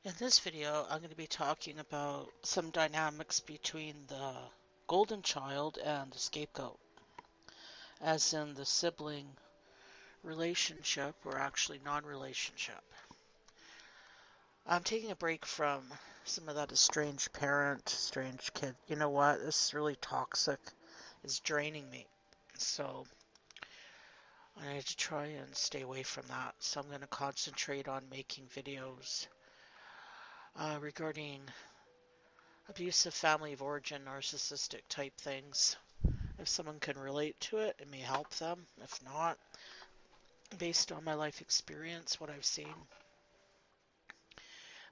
In this video, I'm going to be talking about some dynamics between the golden child and the scapegoat, as in the sibling relationship or actually non-relationship. I'm taking a break from some of that estranged parent, estranged kid. You know what? This is really toxic. It's draining me. So I need to try and stay away from that. So I'm going to concentrate on making videos regarding abusive family of origin, narcissistic type things. If someone can relate to it, it may help them. If not, based on my life experience, what I've seen.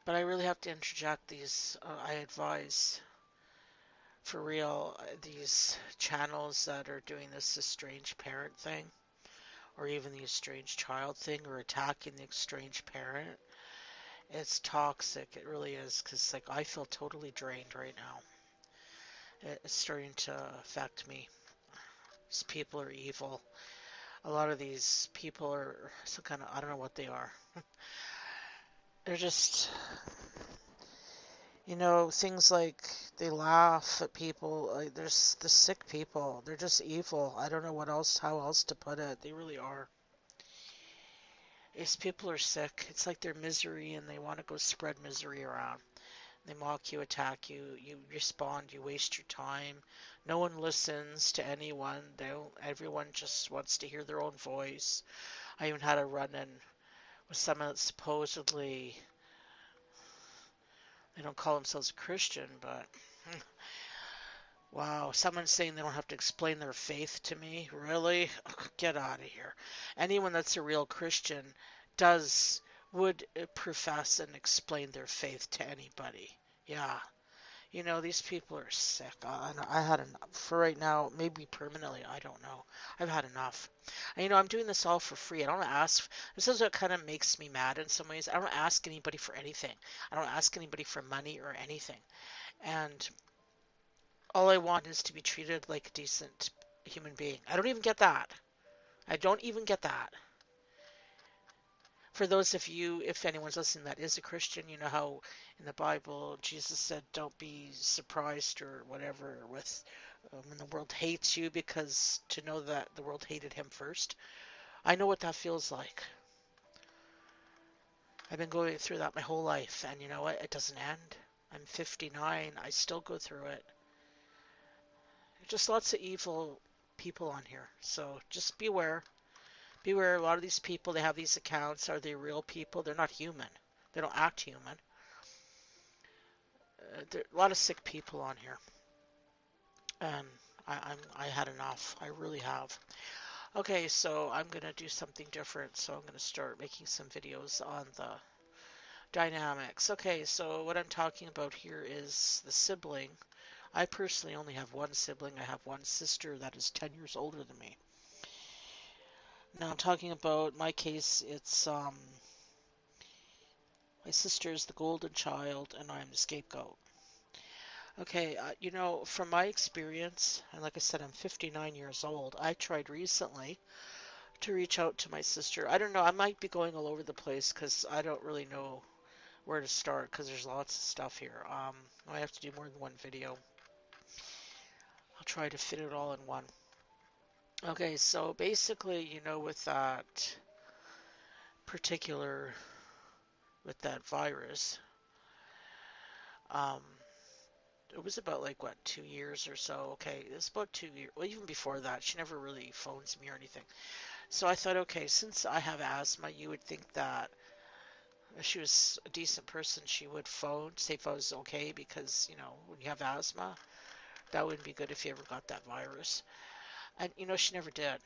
But I really have to interject these. I advise, for real, these channels that are doing this estranged parent thing, or even the estranged child thing, or attacking the estranged parent. It's toxic. It really is, because like I feel totally drained right now. It's starting to affect me. These people are evil. A lot of these people are some kind of, I don't know what they are. They're just, things like they laugh at people. Like, there's the sick people. They're just evil. I don't know how else to put it. They really are. These people are sick. It's like they're misery and they want to go spread misery around. They mock you, attack you, you respond, you waste your time. No one listens to anyone. Everyone just wants to hear their own voice. I even had a run-in with someone that supposedly, they don't call themselves a Christian, but wow, someone saying they don't have to explain their faith to me? Really? Get out of here. Anyone that's a real Christian does would profess and explain their faith to anybody. Yeah. These people are sick. I had enough for right now, maybe permanently. I don't know. I've had enough. And, I'm doing this all for free. I don't ask. This is what kind of makes me mad in some ways. I don't ask anybody for anything. I don't ask anybody for money or anything. And all I want is to be treated like a decent human being. I don't even get that. I don't even get that. For those of you, if anyone's listening that is a Christian, you know how in the Bible Jesus said, don't be surprised or whatever with when the world hates you, because to know that the world hated him first. I know what that feels like. I've been going through that my whole life, and you know what? It doesn't end. I'm 59. I still go through it. Just lots of evil people on here. So just beware. Beware. A lot of these people, they have these accounts. Are they real people? They're not human. They don't act human. There are a lot of sick people on here, and I had enough. I really have. Okay, so I'm gonna do something different. So I'm gonna start making some videos on the dynamics. Okay, so what I'm talking about here is the sibling. I personally only have one sibling. I have one sister that is 10 years older than me. Now I'm talking about my case. It's my sister is the golden child, and I'm the scapegoat. Okay, from my experience, and like I said, I'm 59 years old. I tried recently to reach out to my sister. I don't know, I might be going all over the place because I don't really know where to start because there's lots of stuff here. I have to do more than one video. I'll try to fit it all in one. Okay, so basically, with that particular, with that virus, um, it was about like what 2 years or so. Okay, it was about 2 years. Well, even before that, she never really phones me or anything. So I thought, okay, since I have asthma, you would think that if she was a decent person, she would phone, say if I was okay, because when you have asthma, that wouldn't be good if you ever got that virus. And she never did.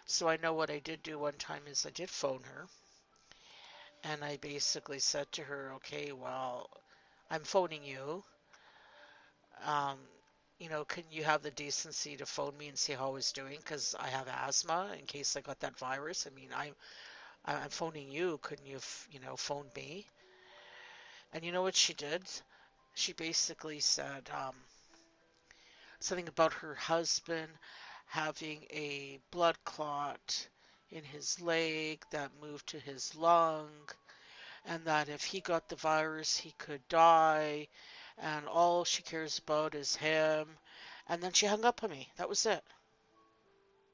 So I know what I did do one time is I did phone her, and I basically said to her, okay, well, I'm phoning you. Um, can you have the decency to phone me and see how I was doing? Because I have asthma in case I got that virus. I mean, I'm phoning you. Couldn't you, phone me? And you know what she did? She basically said something about her husband having a blood clot in his leg that moved to his lung, and that if he got the virus, he could die, and all she cares about is him. And then she hung up on me. That was it.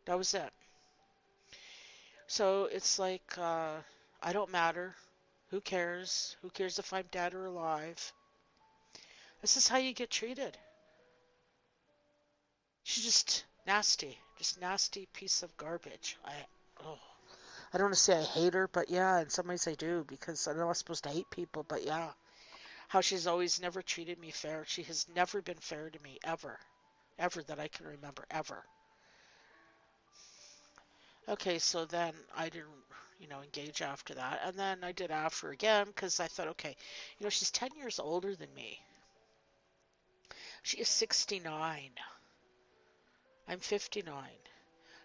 That was it. So it's like, I don't matter. Who cares? Who cares if I'm dead or alive? This is how you get treated. She's just nasty piece of garbage. Oh, I don't want to say I hate her, but yeah, in some ways I do because I'm not supposed to hate people, but yeah. How she's always never treated me fair. She has never been fair to me, ever. Ever that I can remember, ever. Okay, so then I didn't, engage after that. And then I did after again because I thought, okay, she's 10 years older than me. She is 69. I'm 59.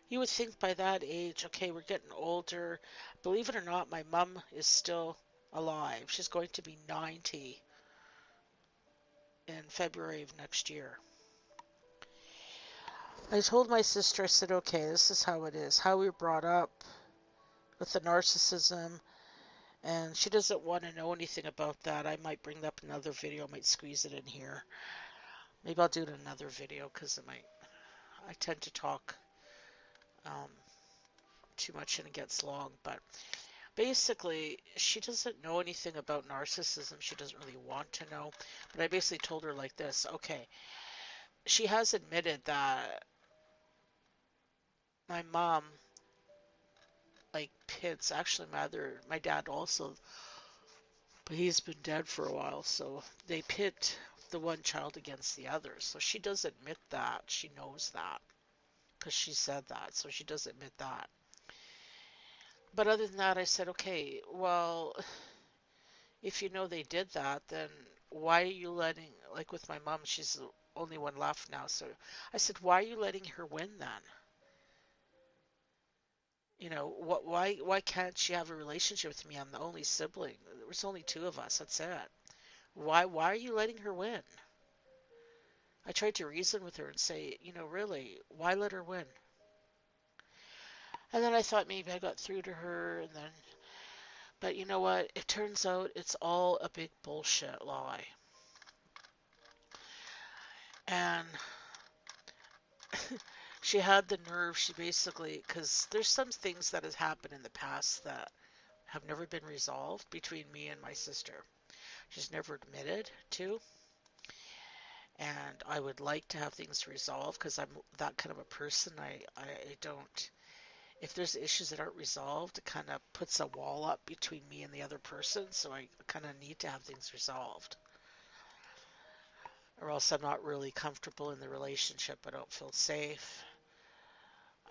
You would think by that age, okay, we're getting older. Believe it or not, my mom is still alive. She's going to be 90 in February of next year. I told my sister, I said, okay, this is how it is, how we were brought up with the narcissism, and she doesn't want to know anything about that. I might bring up another video, I might squeeze it in here. Maybe I'll do it in another video because I tend to talk um, too much and it gets long, but basically, she doesn't know anything about narcissism. She doesn't really want to know. But I basically told her like this, okay, she has admitted that my mom like pits actually my dad also, but he's been dead for a while, so they pit the one child against the other. So she does admit that. She knows that because she said that. So she does admit that. But other than that, I said, okay, well, if you know they did that, then why are you letting, like with my mom, she's the only one left now. So I said, why are you letting her win then? Why can't she have a relationship with me? I'm the only sibling. There was only two of us. That's it. Why are you letting her win? I tried to reason with her and say, really, why let her win? And then I thought maybe I got through to her, but you know what? It turns out it's all a big bullshit lie. And she had the nerve, she basically, because there's some things that has happened in the past that have never been resolved between me and my sister. She's never admitted to, and I would like to have things resolved because I'm that kind of a person. I don't, if there's issues that aren't resolved, it kind of puts a wall up between me and the other person, so I kind of need to have things resolved. Or else I'm not really comfortable in the relationship. I don't feel safe.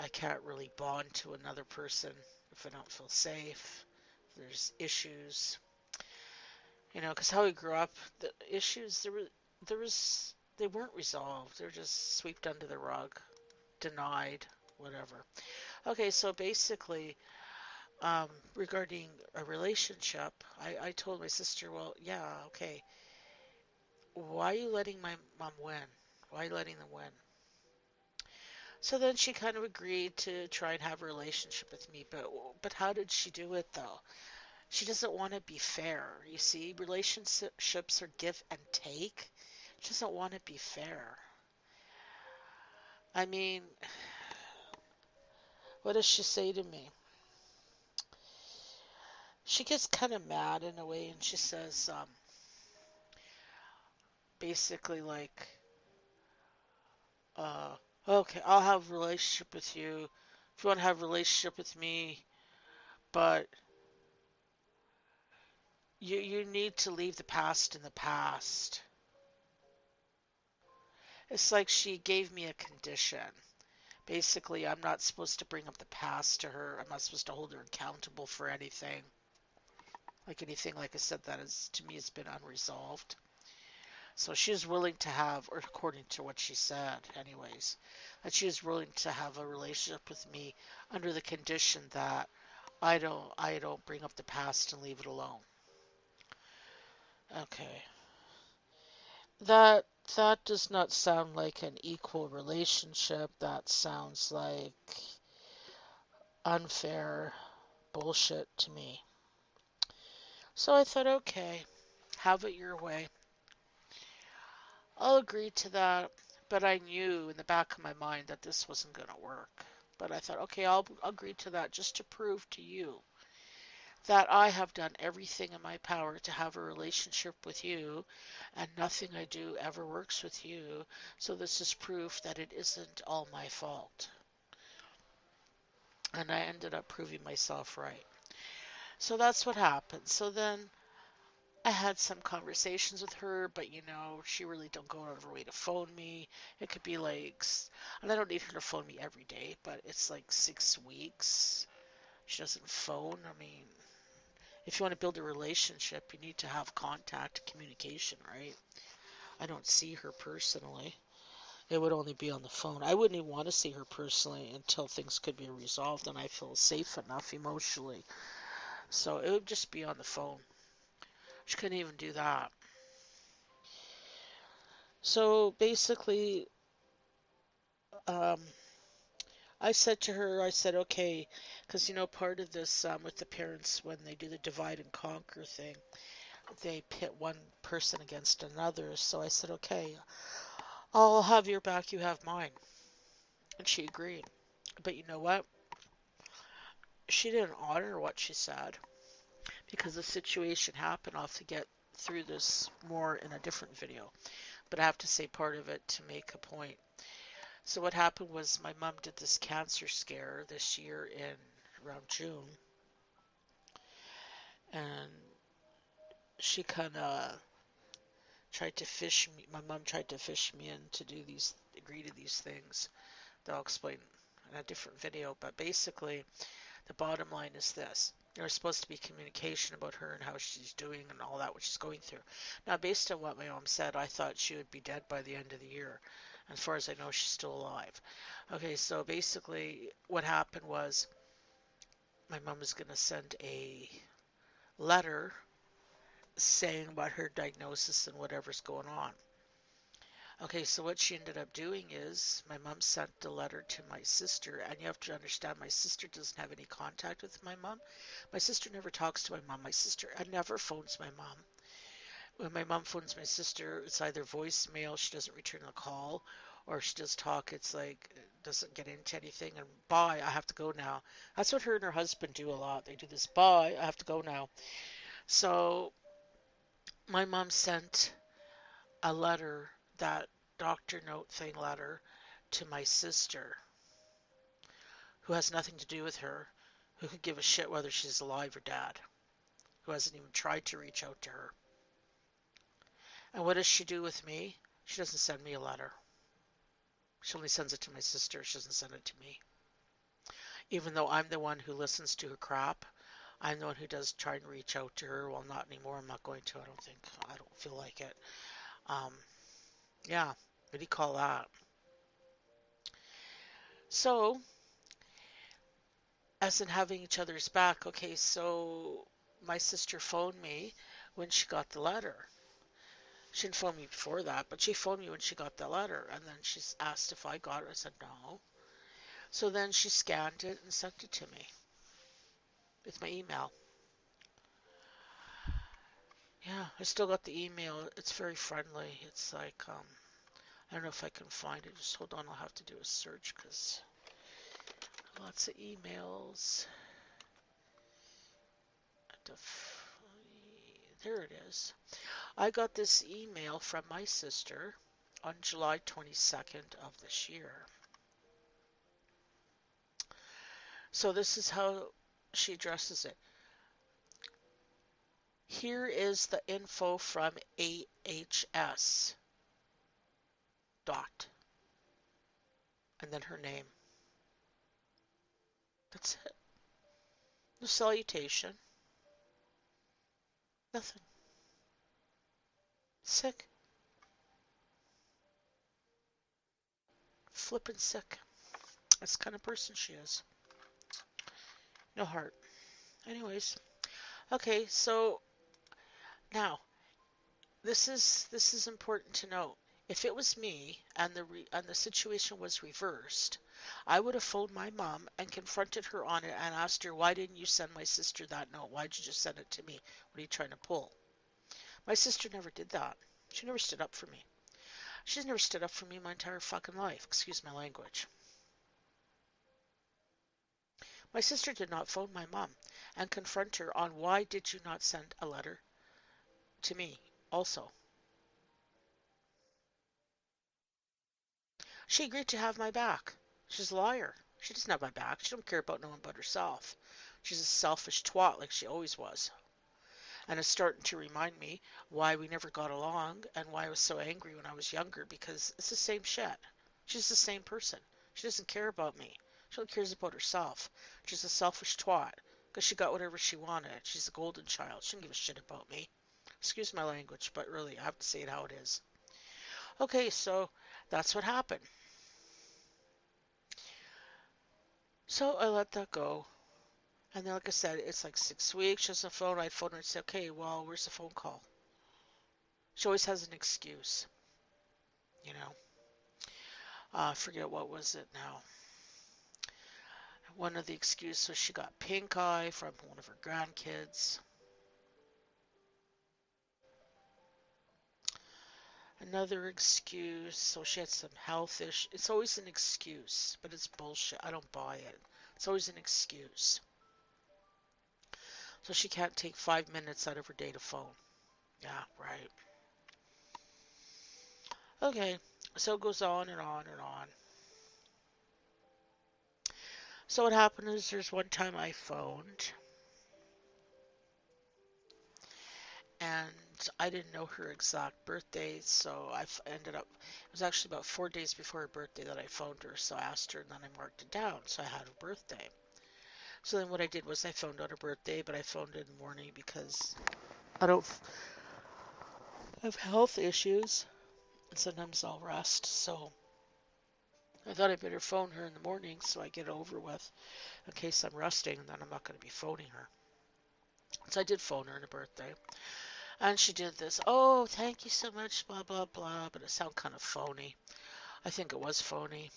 I can't really bond to another person if I don't feel safe. There's issues, because how we grew up, the issues they weren't resolved. They were just swept under the rug, denied, whatever. Okay, so basically, regarding a relationship, I told my sister, well, yeah, okay, why are you letting my mom win? Why are you letting them win? So then she kind of agreed to try and have a relationship with me, but how did she do it though? She doesn't want to be fair. You see, relationships are give and take. She doesn't want to be fair. I mean, what does she say to me? She gets kind of mad in a way, and she says, basically like, okay, I'll have a relationship with you if you want to have a relationship with me, but you need to leave the past in the past. It's like she gave me a condition. Basically, I'm not supposed to bring up the past to her. I'm not supposed to hold her accountable for anything. Like I said, that is, to me, has been unresolved. So she is willing to have, or according to what she said, anyways, that she is willing to have a relationship with me under the condition that I don't bring up the past and leave it alone. Okay. That that does not sound like an equal relationship. That sounds like unfair bullshit to me. So I thought, okay, have it your way. I'll agree to that. But I knew in the back of my mind that this wasn't going to work. But I thought, okay, I'll agree to that just to prove to you that I have done everything in my power to have a relationship with you, and nothing I do ever works with you. So this is proof that it isn't all my fault. And I ended up proving myself right. So that's what happened. So then I had some conversations with her, but she really don't go out of her way to phone me. It could be like, and I don't need her to phone me every day, but it's like 6 weeks. She doesn't phone. I mean, if you want to build a relationship, you need to have contact, communication, right? I don't see her personally. It would only be on the phone. I wouldn't even want to see her personally until things could be resolved and I feel safe enough emotionally. So it would just be on the phone. She couldn't even do that. So basically, um, I said to her, I said, okay, because part of this with the parents when they do the divide and conquer thing, they pit one person against another. So I said, okay, I'll have your back, you have mine. And she agreed. But you know what? She didn't honor what she said because the situation happened. I'll have to get through this more in a different video. But I have to say part of it to make a point. So what happened was my mom did this cancer scare this year in around June, and she kind of tried to fish me. My mom tried to fish me in to do these, agree to these things that I'll explain in a different video. But basically, the bottom line is this. There was supposed to be communication about her and how she's doing and all that, what she's going through. Now, based on what my mom said, I thought she would be dead by the end of the year. As far as I know, she's still alive. Okay, so basically, what happened was my mom was going to send a letter saying about her diagnosis and whatever's going on. Okay, so what she ended up doing is my mom sent a letter to my sister, and you have to understand my sister doesn't have any contact with my mom. My sister never talks to my mom. My sister never phones my mom. When my mom phones my sister, it's either voicemail, she doesn't return the call, or she does talk, it's like doesn't get into anything, and bye, I have to go now. That's what her and her husband do a lot. They do this, bye, I have to go now. So my mom sent a letter, that doctor note thing letter, to my sister, who has nothing to do with her, who could give a shit whether she's alive or dead, who hasn't even tried to reach out to her. And what does she do with me? She doesn't send me a letter. She only sends it to my sister. She doesn't send it to me. Even though I'm the one who listens to her crap, I'm the one who does try and reach out to her. Well, not anymore. I'm not going to. I don't think. I don't feel like it. Um, yeah. What do you call that? So, as in having each other's back. Okay, so my sister phoned me when she got the letter. She didn't phone me before that, but she phoned me when she got the letter, and then she asked if I got it. I said no. So then she scanned it and sent it to me with my email. Yeah, I still got the email. It's very friendly. It's like, I don't know if I can find it. Just hold on, I'll have to do a search because lots of emails. There it is. I got this email from my sister on July 22nd of this year. So this is how she addresses it. Here is the info from AHS. Dot. And then her name. That's it. No salutation. Nothing. Sick. Flippin' sick. That's the kind of person she is. No heart. Anyways. Okay, so now this is important to note. If it was me and the situation was reversed, I would have phoned my mom and confronted her on it and asked her, why didn't you send my sister that note? Why'd you just send it to me? What are you trying to pull? My sister never did that. She never stood up for me. She's never stood up for me my entire fucking life. Excuse my language. My sister did not phone my mom and confront her on why did you not send a letter to me also. She agreed to have my back. She's a liar. She doesn't have my back. She don't care about no one but herself. She's a selfish twat like she always was. And it's starting to remind me why we never got along and why I was so angry when I was younger because it's the same shit. She's the same person. She doesn't care about me. She only cares about herself. She's a selfish twat because she got whatever she wanted. She's a golden child. She doesn't give a shit about me. Excuse my language, but really, I have to say it how it is. Okay, so that's what happened. So I let that go. And then, like I said, it's like 6 weeks. She doesn't phone. I'd phone her and say, okay, well, where's the phone call? She always has an excuse, you know. I forget what was it now. One of the excuses was she got pink eye from one of her grandkids. Another excuse, so she had some health issues. It's always an excuse, but it's bullshit. I don't buy it. It's always an excuse. So she can't take 5 minutes out of her day to phone. Yeah, right. Okay, so it goes on and on and on. So what happened is there's one time I phoned and I didn't know her exact birthday, so ended up, it was actually about 4 days before her birthday that I phoned her, so I asked her and then I marked it down, so I had her birthday. So then what I did was I phoned out her birthday, but I phoned in the morning because I don't have health issues and sometimes I'll rest, so I thought I better phone her in the morning so I get it over with in case I'm resting and then I'm not going to be phoning her. So I did phone her on her birthday. And she did this, oh, thank you so much, blah, blah, blah. But it sounded kind of phony. I think it was phony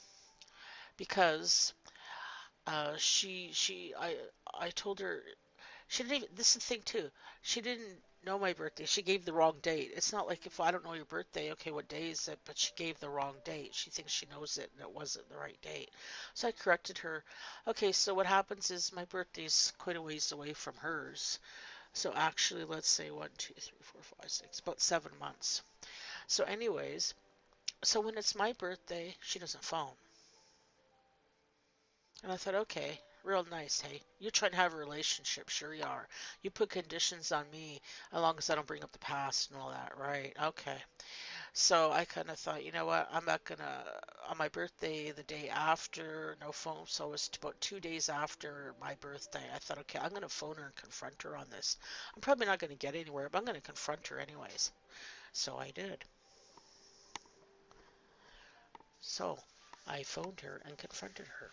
because I told her, she didn't even, this is the thing too, she didn't know my birthday. She gave the wrong date. It's not like if I don't know your birthday, okay, what day is it? But she gave the wrong date. She thinks she knows it and it wasn't the right date. So I corrected her. Okay, so what happens is my birthday's quite a ways away from hers. So actually, let's say 1, 2, 3, 4, 5, 6, about 7 months. So, anyways, so when it's my birthday, she doesn't phone. And I thought, okay, real nice, hey. You're trying to have a relationship, sure you are. You put conditions on me as long as I don't bring up the past and all that, right? Okay. So I kind of thought, you know what, I'm not gonna, on my birthday, the day after, no phone. So it was about 2 days after my birthday. I thought, okay, I'm gonna phone her and confront her on this. I'm probably not gonna get anywhere, but I'm gonna confront her anyways. So I did. So I phoned her and confronted her.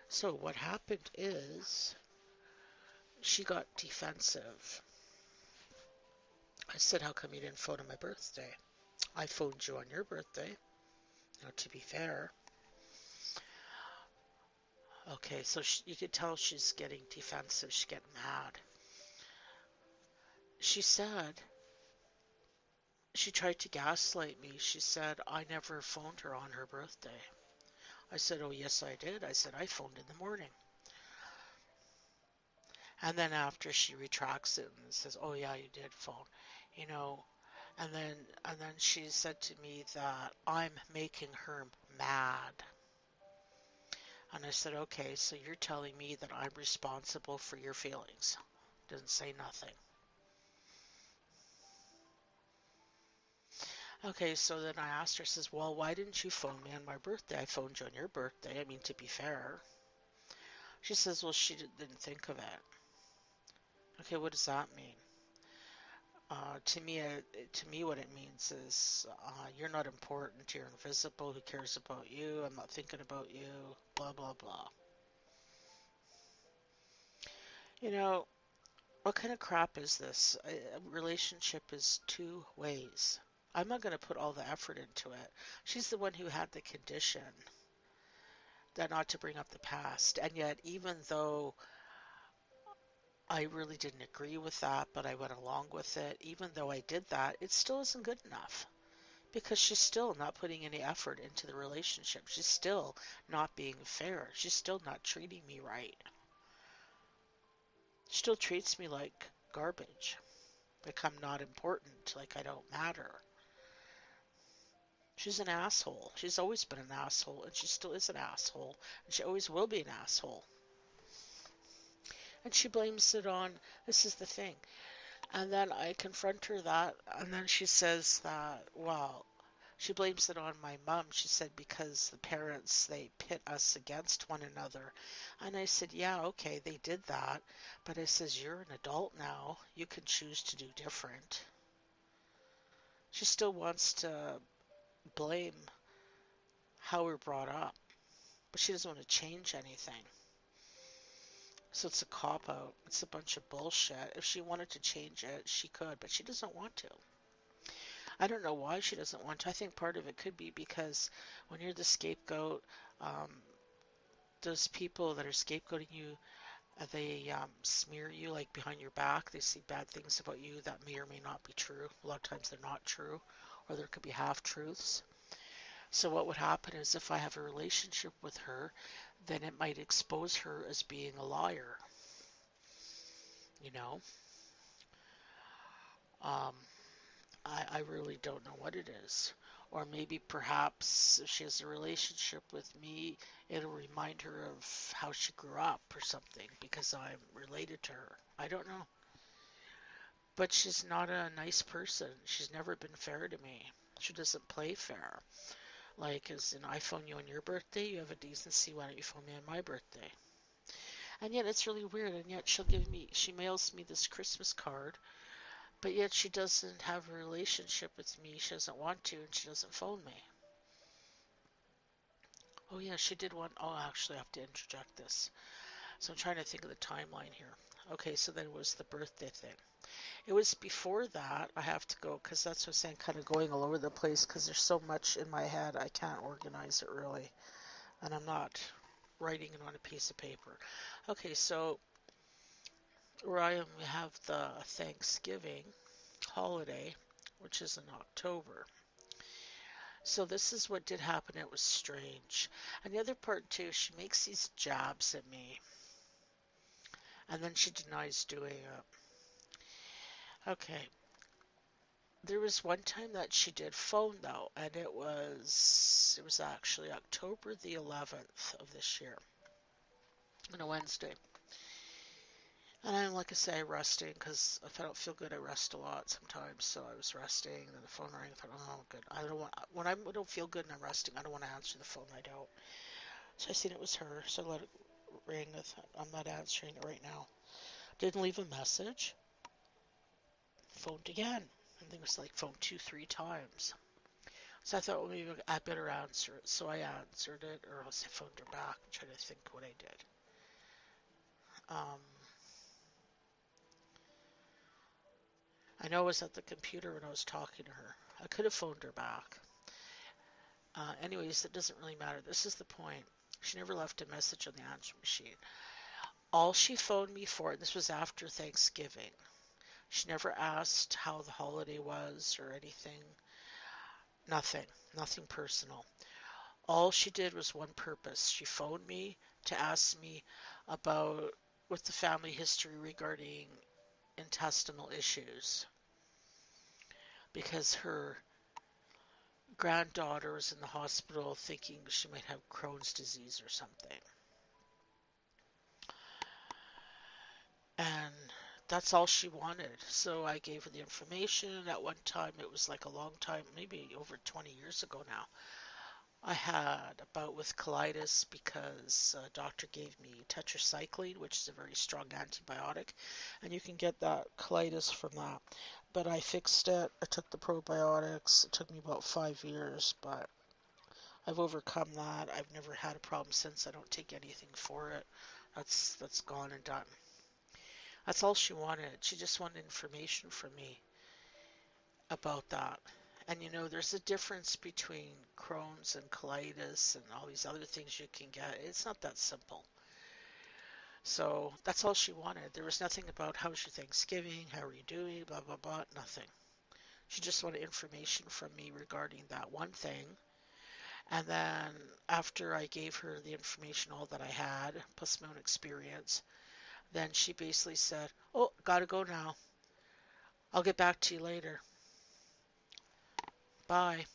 So what happened is she got defensive. I said, how come you didn't phone on my birthday? I phoned you on your birthday. Now, to be fair, okay, so you could tell she's getting defensive. She's getting mad. She said, she tried to gaslight me. She said, I never phoned her on her birthday. I said, oh, yes, I did. I said, I phoned in the morning. And then after she retracts it and says, oh, yeah, you did phone, you know. And then she said to me that I'm making her mad. And I said, okay, so you're telling me that I'm responsible for your feelings. Didn't say nothing. Okay, so then I asked her, says, well, why didn't you phone me on my birthday? I phoned you on your birthday. I mean, to be fair. She says, well, she didn't think of it. Okay, what does that mean? To me, what it means is you're not important. You're invisible. Who cares about you? I'm not thinking about you. Blah blah blah. You know, What kind of crap is this? A relationship is two ways. I'm not going to put all the effort into it. She's the one who had the condition that not to bring up the past. And yet, even though I really didn't agree with that, but I went along with it, even though I did that, it still isn't good enough. Because she's still not putting any effort into the relationship. She's still not being fair. She's still not treating me right. She still treats me like garbage. Like I'm not important. Like I don't matter. She's an asshole. She's always been an asshole, and she still is an asshole, and she always will be an asshole. And she blames it on, this is the thing. And then I confront her that, and then she says that, well, she blames it on my mom. She said because the parents, they pit us against one another. And I said, yeah, okay, they did that. But I says, you're an adult now. You can choose to do different. She still wants to blame how we're brought up, but she doesn't want to change anything. So it's a cop out. It's a bunch of bullshit. If she wanted to change it, she could, but she doesn't want to. I don't know why she doesn't want to. I think part of it could be because when you're the scapegoat, um, those people that are scapegoating you, they smear you like behind your back. They see bad things about you that may or may not be true. A lot of times they're not true, or there could be half truths. So what would happen is if I have a relationship with her, then it might expose her as being a liar, you know? Um, I really don't know what it is. Or maybe perhaps if she has a relationship with me, it'll remind her of how she grew up or something because I'm related to her. I don't know. But she's not a nice person. She's never been fair to me. She doesn't play fair. Like, as in, I phone you on your birthday, you have a decency, why don't you phone me on my birthday? And yet it's really weird, and yet she mails me this Christmas card, but yet she doesn't have a relationship with me. She doesn't want to, and she doesn't phone me. Oh, yeah, she did one. Oh, actually, I have to interject this. So I'm trying to think of the timeline here. Okay, so then it was the birthday thing. It was before that. I have to go because that's what I'm saying, kind of going all over the place because there's so much in my head. I can't organize it really, and I'm not writing it on a piece of paper. Okay, so where I am, we have the Thanksgiving holiday, which is in October. So this is what did happen. It was strange. And the other part too, she makes these jabs at me, and then she denies doing it. Okay. There was one time that she did phone though, and it was actually October the 11th of this year, on a Wednesday. And I'm, like I say, resting because if I don't feel good, I rest a lot sometimes. So I was resting, and then the phone rang. I thought, oh, good. I don't want when I don't feel good and I'm resting. I don't want to answer the phone. I don't. So I seen it was her, so I let it ring. I thought, I'm not answering it right now. Didn't leave a message. Phoned again. I think it was like phoned two, three times. So I thought, well, maybe I better answer it. So I answered it, or else I phoned her back. I'm trying to think what I did. Um, I know I was at the computer when I was talking to her. I could have phoned her back. Anyways, it doesn't really matter. This is the point. She never left a message on the answer machine. All she phoned me for, this was after Thanksgiving. She never asked how the holiday was or anything. Nothing. Nothing personal. All she did was one purpose. She phoned me to ask me about what the family history regarding intestinal issues because her granddaughter was in the hospital thinking she might have Crohn's disease or something. And that's all she wanted. So I gave her the information. At one time, it was like a long time, maybe over 20 years ago now. I had a bout with colitis because a doctor gave me tetracycline, which is a very strong antibiotic, and you can get that colitis from that. But I fixed it. I took the probiotics. It took me about 5 years, but I've overcome that. I've never had a problem since. I don't take anything for it. That's gone and done. That's all she wanted. She just wanted information from me about that. And there's a difference between Crohn's and colitis and all these other things you can get. It's not that simple. So that's all she wanted. There was nothing about how's your Thanksgiving, how are you doing, blah, blah, blah, nothing. She just wanted information from me regarding that one thing. And then after I gave her the information, all that I had, plus my own experience, then she basically said, "Oh, gotta go now. I'll get back to you later. Bye."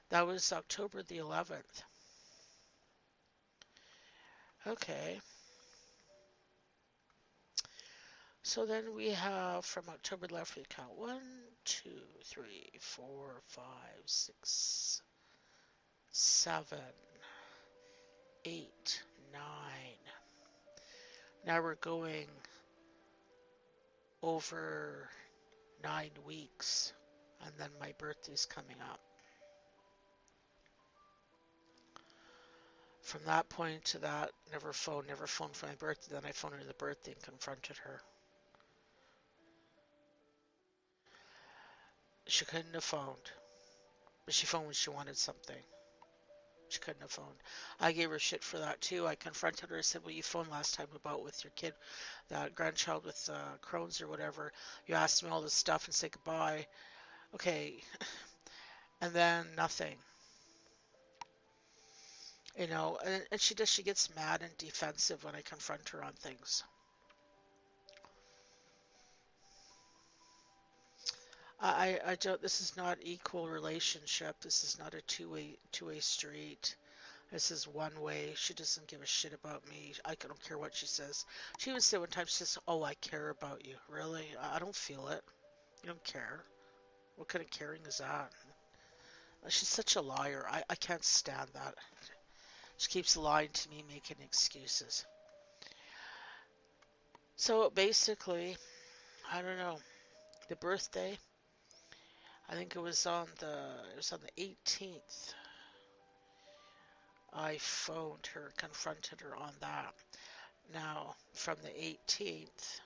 That was October the 11th. Okay. So then we have from October left, we count 1, 2, 3, 4, 5, 6, 7, 8, 9. Now we're going over 9 weeks, and then my birthday's coming up. From that point to that, never phoned for my birthday. Then I phoned her the birthday and confronted her. She couldn't have phoned, but she phoned when she wanted something. She couldn't have phoned. I gave her shit for that too. I confronted her. I said, "Well, you phoned last time about with your kid, that grandchild with Crohn's or whatever. You asked me all this stuff and said goodbye. Okay." And then nothing. And she gets mad and defensive when I confront her on things. I don't. This is not equal relationship. This is not a two-way street. This is one way. She doesn't give a shit about me. I don't care what she says. She even said one time, she says, "Oh, I care about you." Really? I don't feel it. You don't care. What kind of caring is that? She's such a liar. I can't stand that. She keeps lying to me, making excuses. So basically, I don't know. The birthday, I think it was on the 18th. I phoned her, confronted her on that. Now, from the 18th,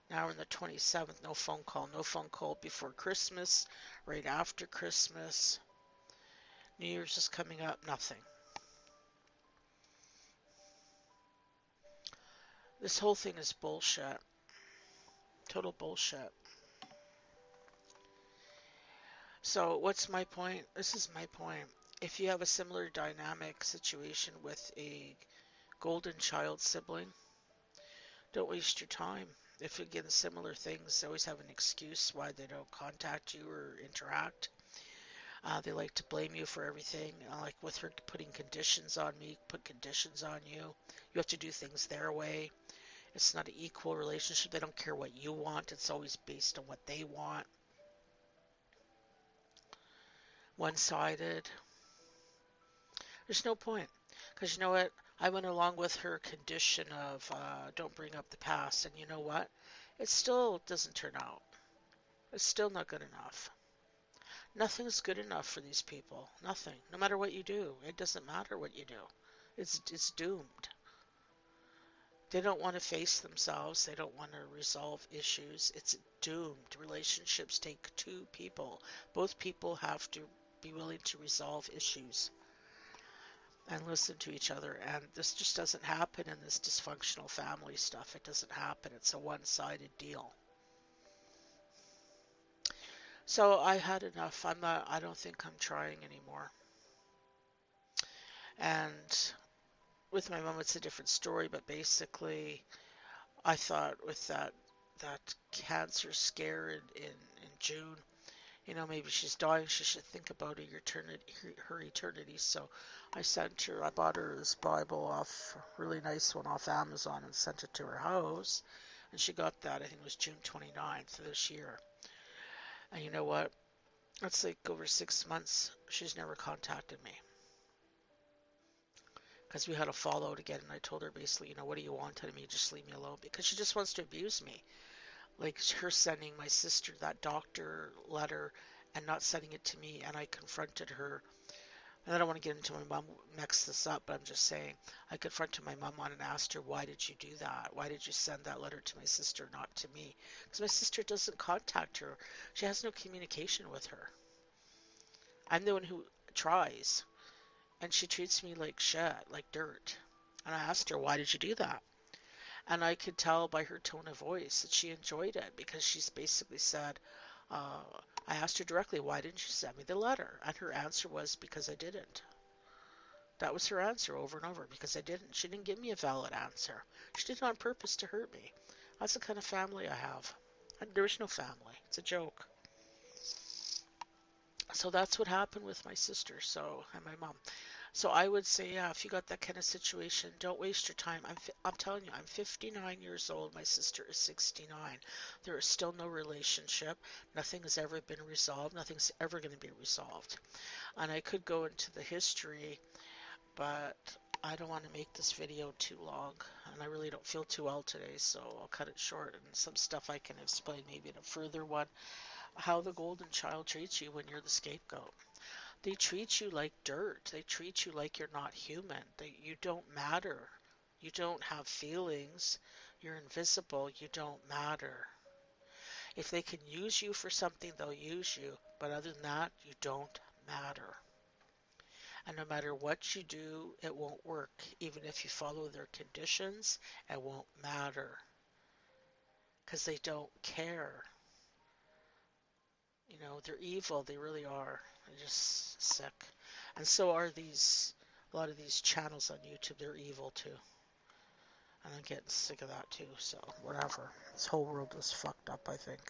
now we're on the 27th, no phone call. No phone call before Christmas, right after Christmas. New Year's is coming up, nothing. This whole thing is bullshit. Total bullshit. So, what's my point? This is my point. If you have a similar dynamic situation with a golden child sibling, don't waste your time. If you get similar things, they always have an excuse why they don't contact you or interact. They like to blame you for everything. Like with her putting conditions on me, put conditions on you. You have to do things their way. It's not an equal relationship. They don't care what you want. It's always based on what they want. One-sided. There's no point. Because you know what? I went along with her condition of don't bring up the past. And you know what? It still doesn't turn out. It's still not good enough. Nothing's good enough for these people. Nothing. No matter what you do. It doesn't matter what you do. It's doomed. They don't want to face themselves. They don't want to resolve issues. It's doomed. Relationships take two people. Both people have to be willing to resolve issues and listen to each other. And this just doesn't happen in this dysfunctional family stuff. It doesn't happen. It's a one-sided deal. So I had enough. I don't think I'm trying anymore. And with my mom, it's a different story, but basically, I thought with that cancer scare in June, maybe she's dying. She should think about her eternity. So I bought her this Bible off, a really nice one off Amazon, and sent it to her house. And she got that, I think it was June 29th of this year. And you know what? It's like over 6 months, she's never contacted me. Because we had a fallout again, and I told her basically, what do you want out of me? Just leave me alone. Because she just wants to abuse me. Like her sending my sister that doctor letter and not sending it to me, and I confronted her And I don't want to get into my mom mix this up, but I'm just saying I confronted my mom on and asked her, why did you do that? Why did you send that letter to my sister, not to me? Because my sister doesn't contact her. She has no communication with her. I'm the one who tries, and she treats me like shit, like dirt. And I asked her, why did you do that? And I could tell by her tone of voice that she enjoyed it because she's basically said, uh, I asked her directly, why didn't you send me the letter? And her answer was, because I didn't. That was her answer over and over, because I didn't. She didn't give me a valid answer. She did it on purpose to hurt me. That's the kind of family I have. And there's no family. It's a joke. So that's what happened with my sister, and my mom. So I would say, yeah, if you got that kind of situation, don't waste your time. I'm telling you, I'm 59 years old. My sister is 69. There is still no relationship. Nothing has ever been resolved. Nothing's ever going to be resolved. And I could go into the history, but I don't want to make this video too long. And I really don't feel too well today, so I'll cut it short. And some stuff I can explain maybe in a further one. How the golden child treats you when you're the scapegoat. They treat you like dirt. They treat you like you're not human. You don't matter. You don't have feelings. You're invisible. You don't matter. If they can use you for something, they'll use you. But other than that, you don't matter. And no matter what you do, it won't work. Even if you follow their conditions, it won't matter. Because they don't care. You know, they're evil. They really are. They're just sick. And so are a lot of these channels on YouTube. They're evil too. And I'm getting sick of that too. So, whatever. This whole world is fucked up, I think.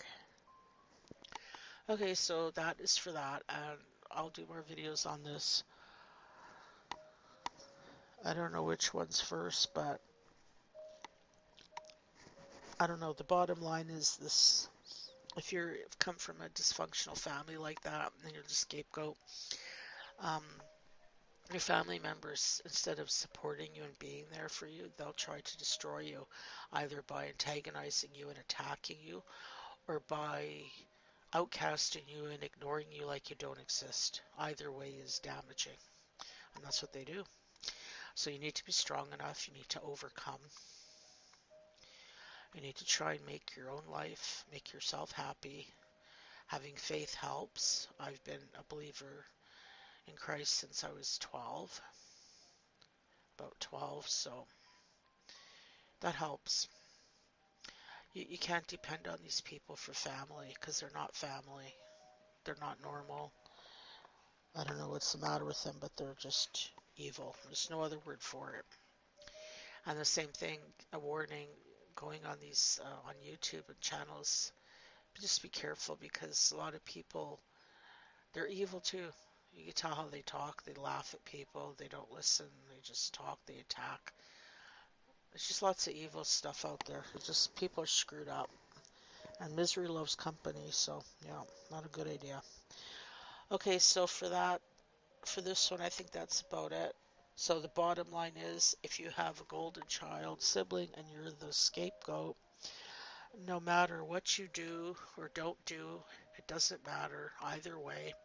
Okay, so that is for that. And I'll do more videos on this. I don't know which one's first, but I don't know. The bottom line is this. If you've come from a dysfunctional family like that, and you're the scapegoat, um, your family members, instead of supporting you and being there for you, they'll try to destroy you, either by antagonizing you and attacking you, or by outcasting you and ignoring you like you don't exist. Either way is damaging, and that's what they do. So you need to be strong enough. You need to overcome. You need to try and make your own life, make yourself happy. Having faith helps. I've been a believer in Christ since I was 12, about 12, so that helps. You can't depend on these people for family because they're not family. They're not normal. I don't know what's the matter with them, but they're just evil. There's no other word for it. And the same thing, a warning going on these on YouTube and channels. Just be careful because a lot of people, they're evil too. You can tell how they talk. They laugh at people. They don't listen. They just talk. They attack. There's just lots of evil stuff out there. It's just people are screwed up. And misery loves company, so yeah, not a good idea. Okay, so for this one, I think that's about it. So the bottom line is, if you have a golden child sibling and you're the scapegoat, no matter what you do or don't do, it doesn't matter either way.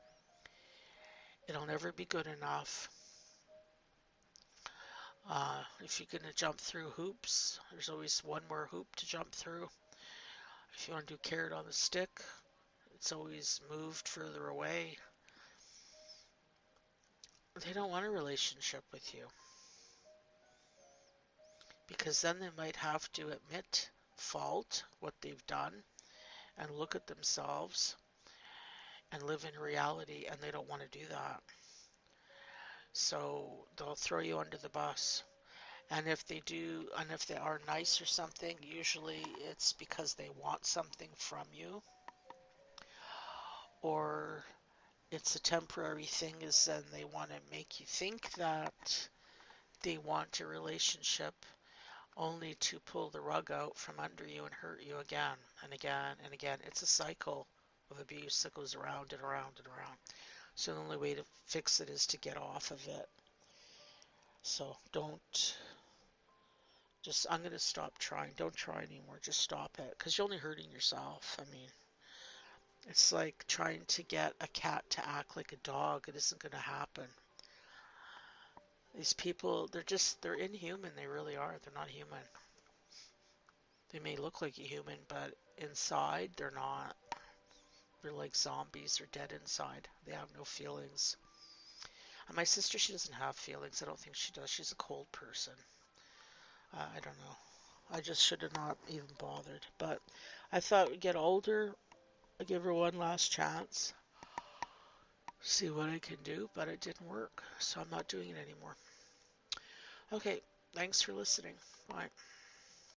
It'll never be good enough. If you're going to jump through hoops, there's always one more hoop to jump through. If you want to do carrot on the stick, it's always moved further away. They don't want a relationship with you because then they might have to admit fault, what they've done, and look at themselves and live in reality, and they don't want to do that. So they'll throw you under the bus. And if they do, and if they are nice or something, usually it's because they want something from you, or it's a temporary thing, is then they want to make you think that they want a relationship only to pull the rug out from under you and hurt you again and again and again. It's a cycle of abuse that goes around and around and around. So the only way to fix it is to get off of it. So I'm going to stop trying. Don't try anymore. Just stop it because you're only hurting yourself. I mean, it's like trying to get a cat to act like a dog. It isn't going to happen. These people, they're inhuman. They really are. They're not human. They may look like a human, but inside, they're not. They're like zombies. They're dead inside. They have no feelings. And my sister, she doesn't have feelings. I don't think she does. She's a cold person. I don't know. I just should have not even bothered. But I thought we'd get older. I'd give her one last chance. See what I can do, but it didn't work. So I'm not doing it anymore. Okay, thanks for listening. Bye.